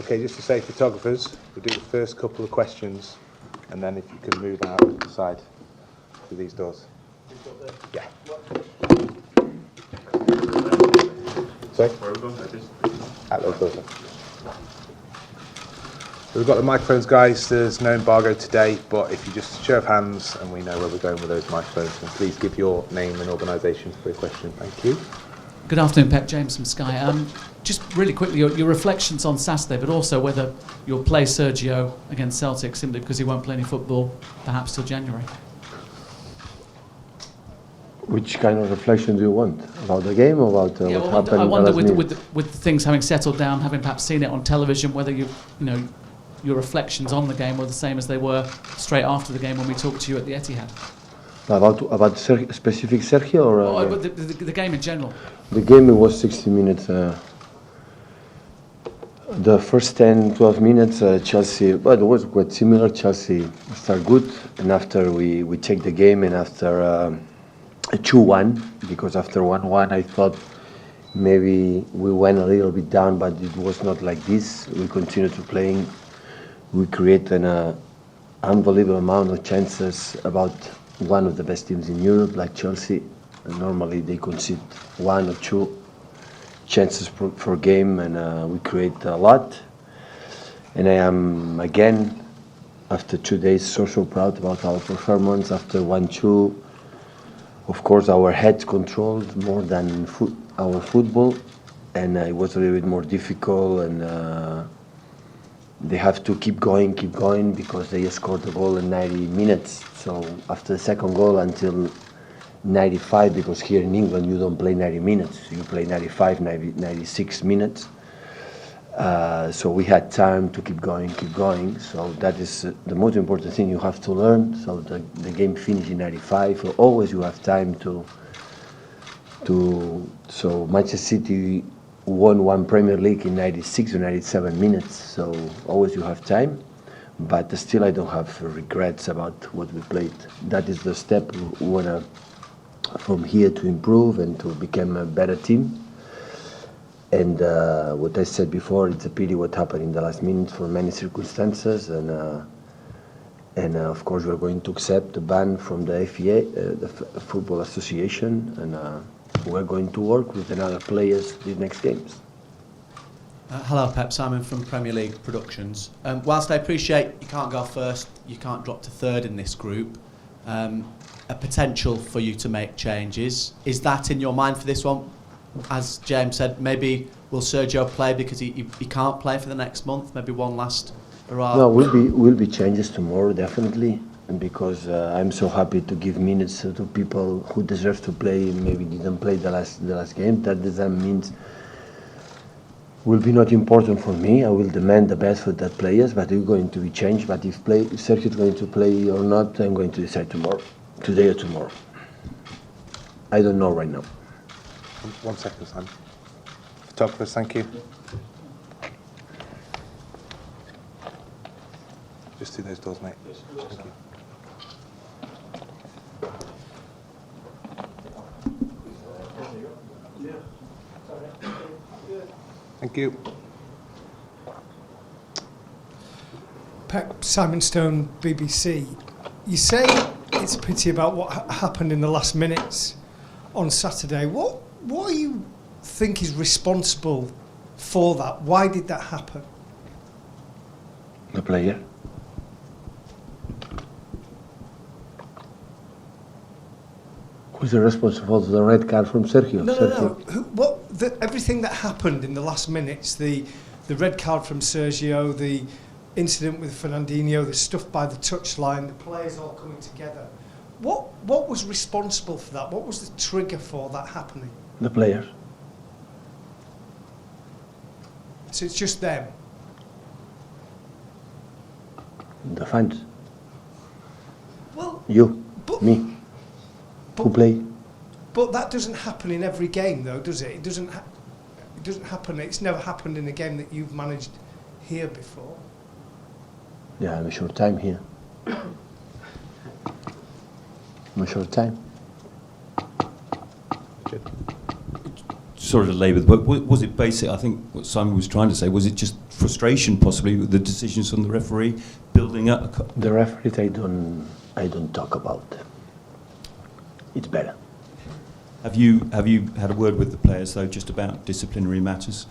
Okay, just to say, photographers, we'll do the first couple of questions, and then if you can move out the side through these doors. Yeah. Sorry? At those doors. So we've got the microphones, guys. There's no embargo today, but if you just show of hands and we know where we're going with those microphones, and please give your name and organisation for your question. Thank you. Good afternoon, Pep. James from Sky. Just really quickly, your reflections on Saturday, but also whether you'll play Sergio against Celtic simply because he won't play any football, perhaps till January. Which kind of reflection do you want? About the game or about what happened? I wonder with things having settled down, having perhaps seen it on television, whether your reflections on the game were the same as they were straight after the game when we talked to you at the Etihad. About specific Sergio or the game in general? The game, it was 60 minutes. The first 10-12 minutes, Chelsea, but it was quite similar. Chelsea started good, and after we take the game, and after a 2-1, because after 1-1 I thought maybe we went a little bit down, but it was not like this. We continued to playing. We created an unbelievable amount of chances about one of the best teams in Europe, like Chelsea. And normally they concede 1 or 2 chances per game, and we create a lot. And I am, again, after 2 days, so proud about our performance. After 1-2, of course, our heads controlled more than our football, and it was a little bit more difficult, and they have to keep going because they scored the goal in 90 minutes. So after the second goal until 95, because here in England you don't play 90 minutes, you play 95, 96 minutes. So we had time to keep going. So that is the most important thing you have to learn. So the game finished in 95. So always you have time to. So Manchester City won 1 Premier League in 96 or 97 minutes. So always you have time. But still I don't have regrets about what we played. That is the step we want to from here to improve and to become a better team. And what I said before, it's a pity what happened in the last minute for many circumstances, and of course we're going to accept the ban from the FA, the Football Association, and we're going to work with another players these next games. Hello, Pep. Simon from Premier League Productions. Whilst I appreciate you can't go first, you can't drop to third in this group. A potential for you to make changes. Is that in your mind for this one? As James said, maybe will Sergio play because he can't play for the next month? Maybe one last hurrah? No, will be changes tomorrow, definitely. And because I'm so happy to give minutes to people who deserve to play, maybe didn't play the last game. That doesn't mean will be not important for me. I will demand the best for that players, but it's going to be changed. But if Sergio is going to play or not, I'm going to decide tomorrow, today or tomorrow. I don't know right now. 1 second, Sam. Photographers, thank you. Just through those doors, mate. Thank you. Thank you. Pep, Simon Stone, BBC. You say it's a pity about what happened in the last minutes on Saturday. What do you think is responsible for that? Why did that happen? The player. Who's responsible for the red card from Sergio? No. Everything that happened in the last minutes, the red card from Sergio, the incident with Fernandinho, the stuff by the touchline, the players all coming together. What was responsible for that? What was the trigger for that happening? The players. So it's just them? The fans. Well, you, me. Who play? But that doesn't happen in every game, though, does it? It doesn't happen. It's never happened in a game that you've managed here before. Yeah, I'm a short time here. I'm a short time. sorry to labour, but was it basic? I think what Simon was trying to say, was it just frustration possibly with the decisions from the referee building up? The referees I don't talk about. It's better. Have you had a word with the players though, just about disciplinary matters?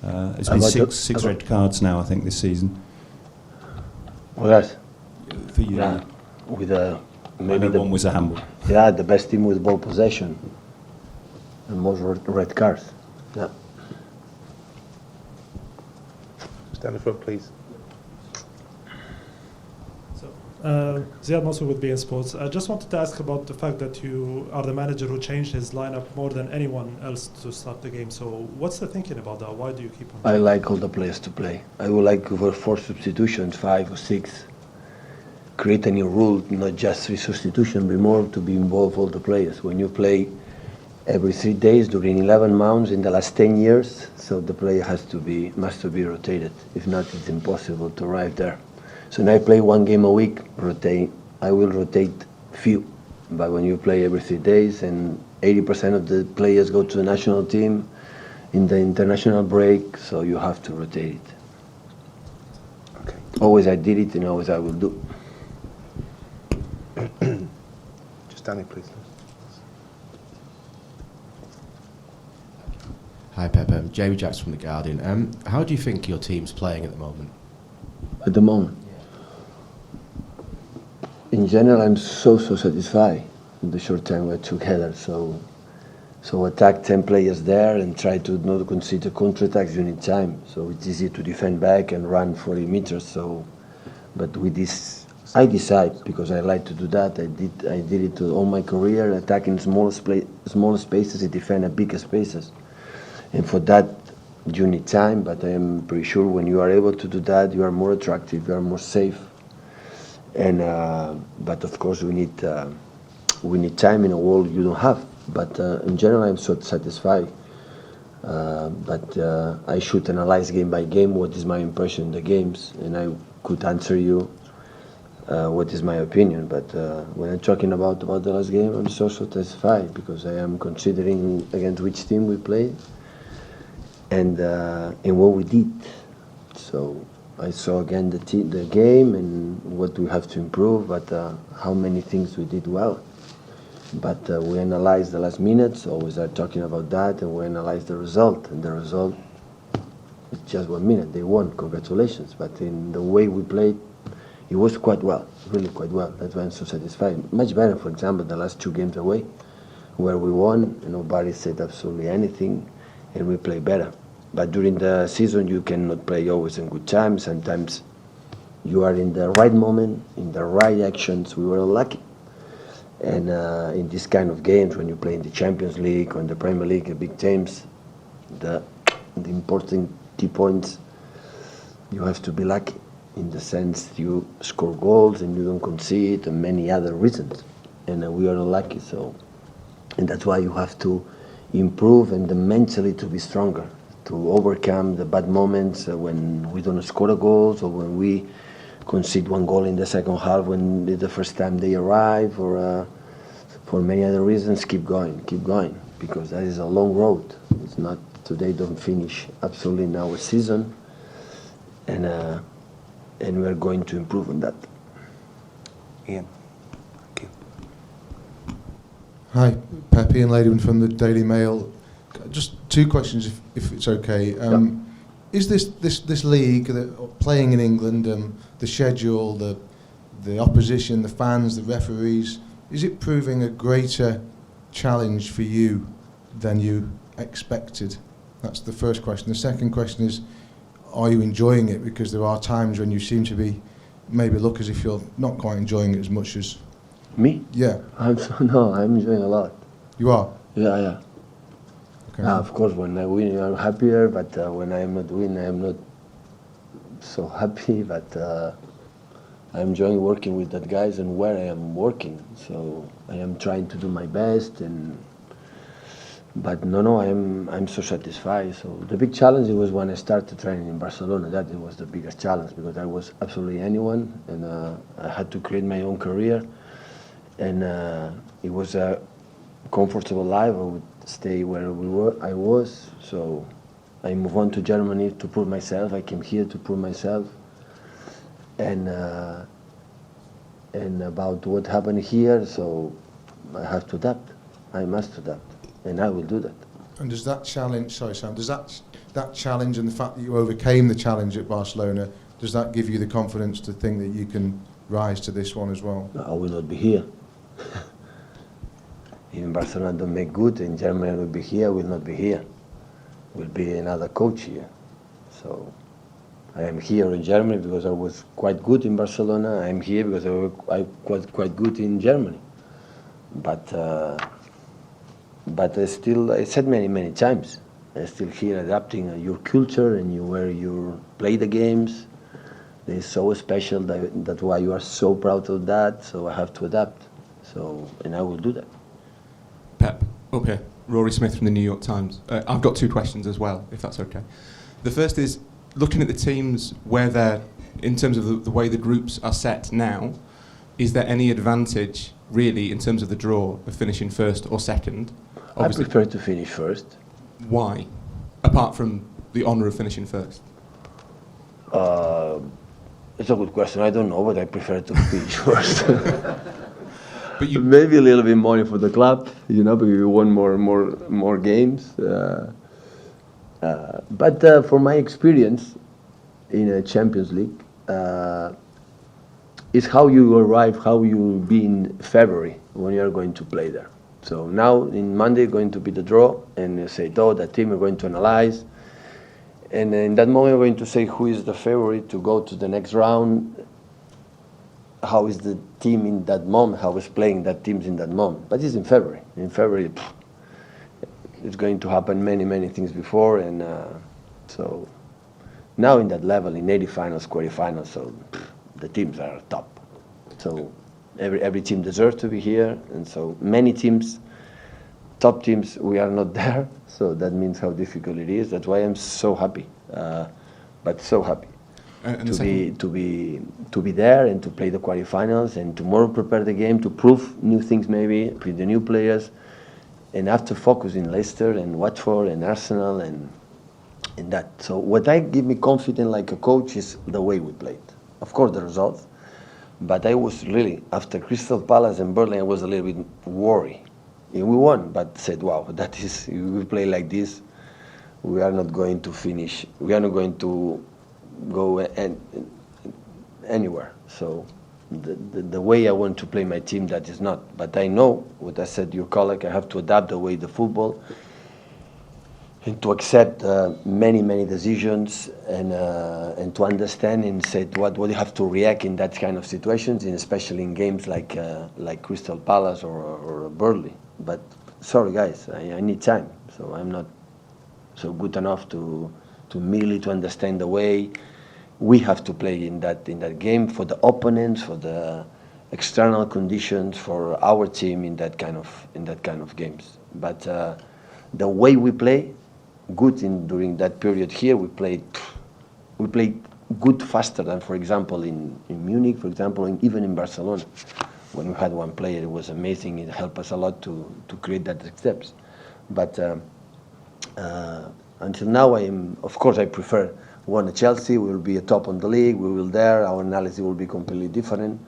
It's been six red cards now, I think, this season. Well, yes. For you, Yeah. With maybe one was a handball. Yeah, the best team with ball possession and most red cards. Yeah. Stand in front, please. Ziad Mansour with BeanymanSports. I just wanted to ask about the fact that you are the manager who changed his lineup more than anyone else to start the game. So what's the thinking about that? Why do you keep on I like all the players to play. I would like over 4 substitutions, 5 or 6. Create a new rule, not just 3 substitutions, but more to be involved all the players. When you play every 3 days during 11 months in the last 10 years, so the player must be rotated. If not, it's impossible to arrive there. So now I play 1 game a week, I will rotate few. But when you play every 3 days and 80% of the players go to the national team in the international break, so you have to rotate it. Okay. Always I did it and always I will do. Just standing, please. Hi Pep, Jamie Jackson from The Guardian. How do you think your team's playing at the moment? At the moment, in general, I'm so satisfied with the short time we're together. So attack 10 players there and try to not consider counterattacks. You need time. So it's easy to defend back and run 40 meters. So, but with this, I decide because I like to do that. I did it all my career, attacking small spaces and defend at bigger spaces. And for that, you need time. But I am pretty sure when you are able to do that, you are more attractive, you are more safe. And but of course we need time in a world you don't have. But in general, I'm so satisfied. But I should analyze game by game what is my impression of the games, and I could answer you what is my opinion. But when I'm talking about the last game, I'm so satisfied because I am considering against which team we played and what we did. So I saw again the game and what we have to improve, but how many things we did well. But we analyze the last minutes, always are talking about that, and we analyze the result. And the result is just 1 minute. They won, congratulations. But in the way we played, it was quite well, really quite well. That's why I'm so satisfied. Much better, for example, the last 2 games away, where we won, and nobody said absolutely anything, and we play better. But during the season, you cannot play always in good time. Sometimes you are in the right moment, in the right actions. We were unlucky. And in this kind of games, when you play in the Champions League or in the Premier League, big teams, the important key points, you have to be lucky. In the sense you score goals and you don't concede and many other reasons. And we are unlucky. And that's why you have to improve and mentally to be stronger, to overcome the bad moments when we don't score the goals or when we concede 1 goal in the second half when it's the first time they arrive, or for many other reasons. Keep going, because that is a long road. It's not today, don't finish absolutely in our season, and we're going to improve on that. Ian, thank you. Hi, Pep, Ian Ladyman from the Daily Mail. Just 2 questions, if it's okay. Is this league, playing in England, the schedule, the opposition, the fans, the referees, is it proving a greater challenge for you than you expected? That's the first question. The second question is, are you enjoying it? Because there are times when you seem to be, maybe look as if you're not quite enjoying it as much as... Me? Yeah. I'm enjoying a lot. You are? Yeah. Okay. Of course, when I win, I'm happier, but when I am not winning, I am not so happy. But I'm enjoying working with that guys and where I am working. So I am trying to do my best, but I'm so satisfied. So the big challenge was when I started training in Barcelona. That was the biggest challenge because I was absolutely anyone, and I had to create my own career, and it was a comfortable life. I would stay where I was. So I moved on to Germany to prove myself. I came here to prove myself. And about what happened here, so I have to adapt. I must adapt, and I will do that. And does that challenge, sorry Sam, does that challenge and the fact that you overcame the challenge at Barcelona, does that give you the confidence to think that you can rise to this one as well? I will not be here. Even Barcelona don't make good, and Germany will be here, will not be here. Will be another coach here. So I am here in Germany because I was quite good in Barcelona. I am here because I was quite good in Germany. But still, I said many times, I'm still here adapting your culture and where you play the games. It's so special, that's why you are so proud of that, so I have to adapt. So, and I will do that. Pep, up here. Rory Smith from the New York Times. I've got 2 questions as well, if that's okay. The first is, looking at the teams where they're, in terms of the way the groups are set now, is there any advantage, really, in terms of the draw, of finishing first or second? Obviously, I prefer to finish first. Why? Apart from the honour of finishing first? It's a good question. I don't know, but I prefer to finish first. But you maybe a little bit money for the club, because we won more games. But for my experience in a Champions League, is how you arrive, how you be in February when you are going to play there. So now in Monday going to be the draw, and you say, oh, that team we're going to analyze. And in that moment, we're going to say who is the favorite to go to the next round. How is the team in that moment? How is playing that teams in that moment? But it's in February. In February, it's going to happen many things before, and so now in that level, in 80 finals, quarterfinals, so the teams are top. So every team deserves to be here, and so many teams. Top teams, we are not there, so that means how difficult it is. That's why I'm so happy, but so happy to be there and to play the quarterfinals, and tomorrow prepare the game to prove new things, maybe with the new players, and after focus in Leicester and Watford and Arsenal and that. So what give me confidence like a coach is the way we played. Of course, the results, but I was really after Crystal Palace and Burnley, I was a little bit worried. And we won, but said, wow, that is, if we play like this, we are not going to finish. We are not going to go anywhere. So the way I want to play my team, that is not. But I know what I said to your colleague, I have to adapt the way the football and to accept many decisions and to understand and say what you have to react in that kind of situations, and especially in games like Crystal Palace or Burnley. But sorry guys, I need time, so I'm not so good enough to merely to understand the way we have to play in that game for the opponents, for the external conditions, for our team in that kind of games. But the way we play good during that period here, we played good faster than, for example, in Munich, for example, and even in Barcelona. When we had one player, it was amazing. It helped us a lot to create that steps. But until now, of course, I prefer one at Chelsea. We will be a top on the league. We will there. Our analysis will be completely different.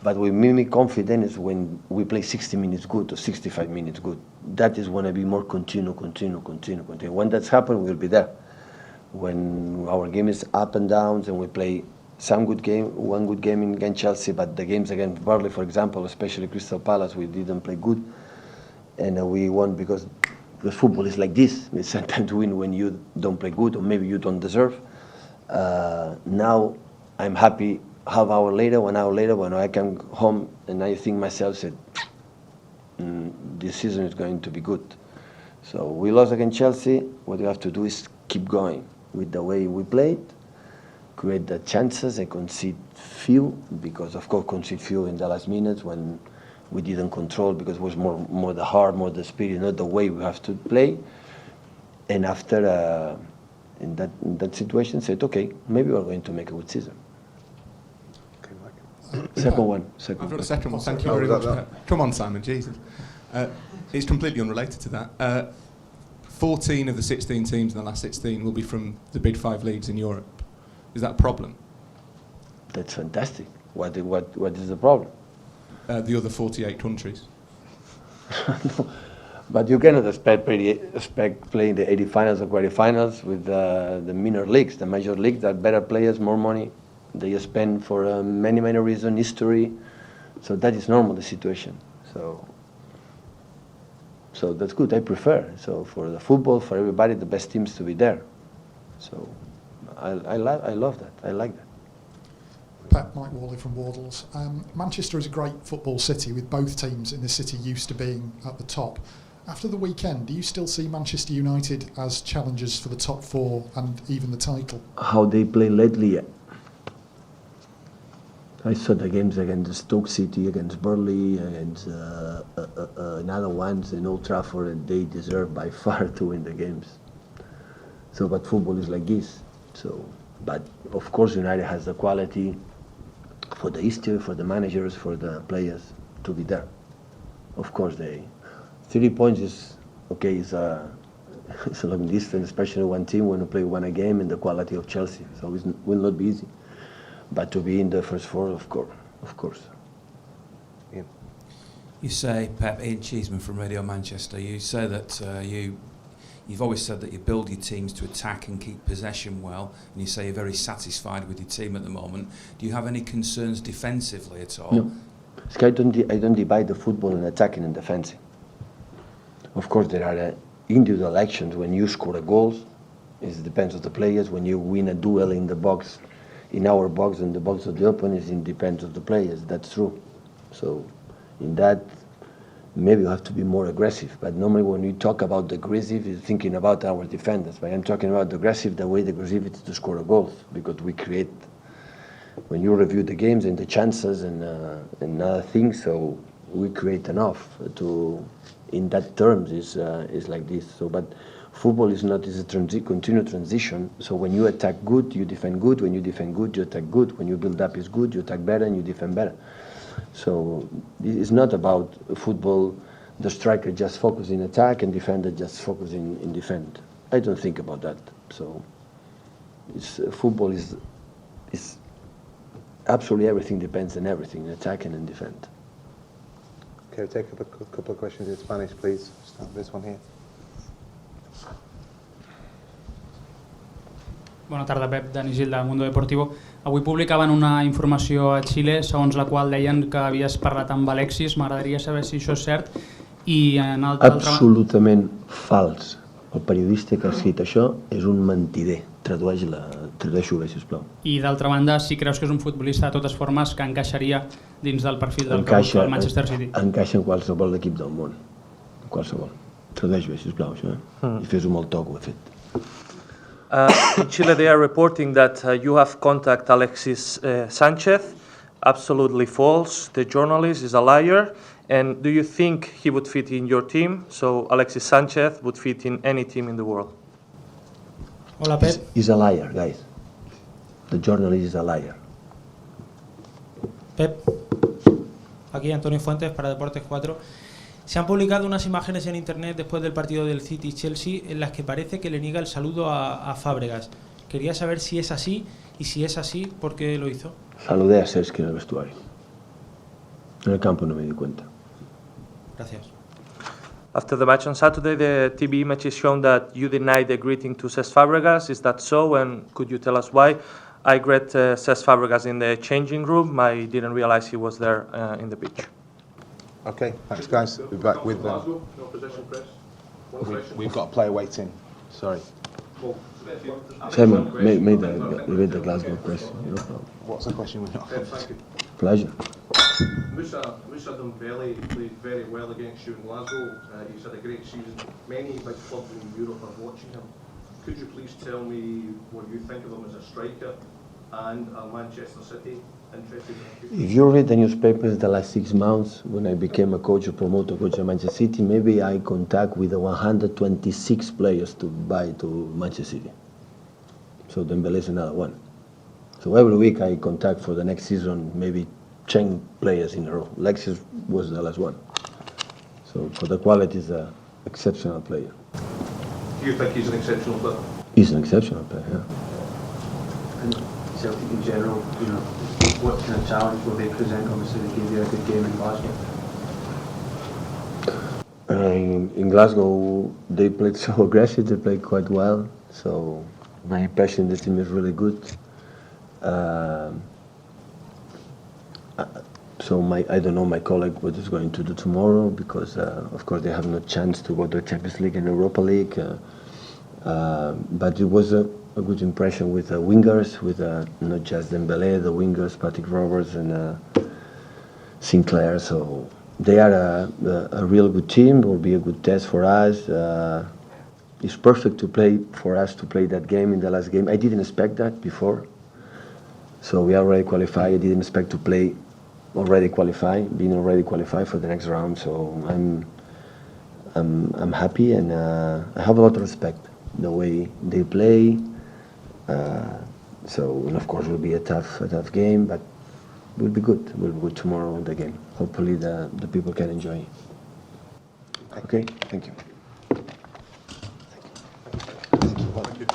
But what made me confident is when we play 60 minutes good or 65 minutes good. That is when I be more continue. When that's happened, we'll be there. When our game is up and downs and we play one good game against Chelsea, but the games against Burnley, for example, especially Crystal Palace, we didn't play good, and we won because the football is like this. It's sometimes to win when you don't play good or maybe you don't deserve. Now I'm happy. Half hour later, 1 hour later, when I come home and I think myself, said, this season is going to be good. So we lost against Chelsea. What you have to do is keep going with the way we played, create the chances and concede few, because of course concede few in the last minutes when we didn't control, because it was more the heart, more the spirit, not the way we have to play. And after in that situation, said, okay, maybe we're going to make a good season. Second one. I've got a second one. Thank you very much. Come on, Simon. Jesus. It's completely unrelated to that. 14 of the 16 teams in the last 16 will be from the big 5 leagues in Europe. Is that a problem? That's fantastic. What is the problem? The other 48 countries. But you cannot expect playing the 80 finals or quarterfinals with the minor leagues. The major leagues that better players, more money. They spend for many reasons, history. So that is normal, the situation. So that's good. I prefer. So for the football, for everybody, the best teams to be there. So I love that. I like that. Pep, Mike Worley from Wardles. Manchester is a great football city with both teams in the city used to being at the top. After the weekend, do you still see Manchester United as challengers for the top 4 and even the title? How they play lately, I saw the games against Stoke City, against Burnley, against another ones in Old Trafford, and they deserve by far to win the games. So, but football is like this. So, but of course, United has the quality for the history, for the managers, for the players to be there. Of course, 3 points is okay. It's a long distance, especially one team when you play one a game and the quality of Chelsea. So it will not be easy. But to be in the first 4, of course. Yeah. You say, Pep, Ian Cheeseman from Radio Manchester, you say that you've always said that you build your teams to attack and keep possession well, and you say you're very satisfied with your team at the moment. Do you have any concerns defensively at all? No. I don't divide the football in attacking and defending. Of course, there are individual actions when you score a goal. It depends on the players. When you win a duel in the box, in our box and the box of the opponent, it depends on the players. That's true. So in that, maybe you have to be more aggressive. But normally when we talk about the aggressive, it's thinking about our defenders. But I'm talking about the aggressive, the way the aggressive is to score a goal, because we create, when you review the games and the chances and other things, so we create enough to, in that terms, is like this. So, but football is not, is a continued transition. So when you attack good, you defend good. When you defend good, you attack good. When you build up is good, you attack better and you defend better. So it's not about football, the striker just focus in attack and defender just focus in defend. I don't think about that. So football is absolutely everything depends on everything, attack and in defend. Okay, we'll take a couple of questions in Spanish, please. Start with this one here. Bona tarda, Pep. Dani Gil, de Mundo Deportivo. Avui publicaven una informació a Xile segons la qual deien que havies parlat amb Alexis. M'agradaria saber si això és cert. I en Absolutament fals. El periodista que ha escrit això és un mentider. Tradueixo bé, sisplau. I d'altra banda, si creus que és un futbolista de totes formes que encaixaria dins del perfil del Manchester City. Encaixa en qualsevol equip del món. Qualsevol. Tradueix bé, sisplau, això. I fes-ho molt to, que ho he fet. In Chile, they are reporting that you have contacted Alexis Sanchez. Absolutely false. The journalist is a liar. And do you think he would fit in your team? So Alexis Sanchez would fit in any team in the world. Hola, Pep. He's a liar, guys. The journalist is a liar. Pep, aquí Antonio Fuentes para Deportes 4. Se han publicado unas imágenes en internet después del partido del City-Chelsea en las que parece que le niega el saludo a Fábregas. Quería saber si es así y si es así, ¿por qué lo hizo? Saludé a Cesc en el vestuario. En el campo no me di cuenta. Gracias. After the match on Saturday, the TV images shown that you denied the greeting to Cesc Fabregas. Is that so? And could you tell us why? I greet Cesc Fabregas in the changing room. I didn't realize he was there in the pitch. Okay, thanks guys. We'll be back with we've got a player waiting. Sorry. Simon, made the Glasgow press. No problem. What's the question we're not? Pleasure. Moussa Dembele played very well against you in Glasgow. He's had a great season. Many big clubs in Europe are watching him. Could you please tell me what you think of him as a striker and a Manchester City interested in him? If you read the newspapers the last 6 months, when I became a coach, a promoter coach at Manchester City, maybe I contact with the 126 players to buy to Manchester City. So Dembele is another one. So every week I contact for the next season maybe 10 players in a row. Alexis was the last one. So for the quality, he's an exceptional player. Do you think he's an exceptional player? He's an exceptional player, yeah. And Celtic in general, you know, what kind of challenge will they present? Obviously, they gave you a good game in Glasgow. In Glasgow, they played so aggressive, they played quite well. So my impression the team is really good. So I don't know my colleague what is going to do tomorrow because of course they have no chance to go to the Champions League and Europa League. But it was a good impression with the wingers, with not just Dembélé, the wingers, Patrick Roberts and Sinclair. So they are a real good team. It will be a good test for us. It's perfect to play for us to play that game in the last game. I didn't expect that before. So we are already qualified. I didn't expect to play already qualified, being already qualified for the next round. So I'm happy and I have a lot of respect the way they play. So and of course it will be a tough game, but we'll be good. We'll be good tomorrow in the game. Hopefully the people can enjoy it. Okay, thank you. Thank you.